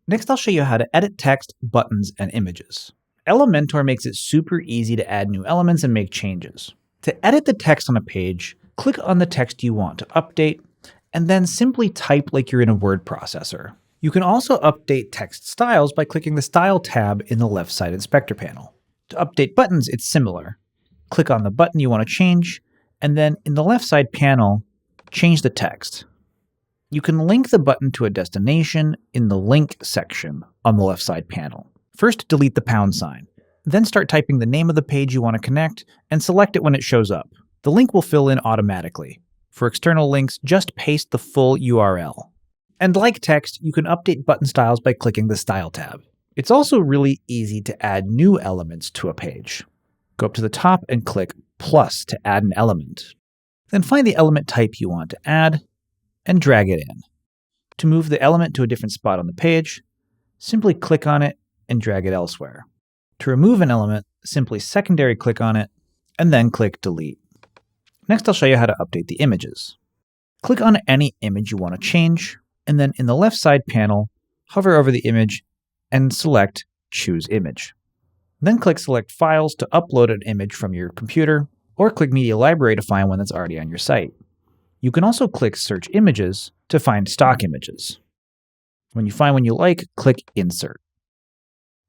Next, I'll show you how to edit text, buttons, and images. Elementor makes it super easy to add new elements and make changes. To edit the text on a page, click on the text you want to update, and then simply type like you're in a word processor. You can also update text styles by clicking the Style tab in the left side inspector panel. To update buttons, it's similar. Click on the button you want to change, and then in the left side panel, change the text. You can link the button to a destination in the Link section on the left side panel. First, delete the pound sign. Then start typing the name of the page you want to connect and select it when it shows up. The link will fill in automatically. For external links, just paste the full URL. And like text, you can update button styles by clicking the Style tab. It's also really easy to add new elements to a page. Go up to the top and click plus to add an element. Then find the element type you want to add and drag it in. To move the element to a different spot on the page, simply click on it and drag it elsewhere. To remove an element, simply secondary click on it and then click delete. Next, I'll show you how to update the images. Click on any image you want to change, and then in the left side panel, hover over the image and select Choose Image. Then click Select Files to upload an image from your computer, or click Media Library to find one that's already on your site. You can also click Search Images to find stock images. When you find one you like, click Insert.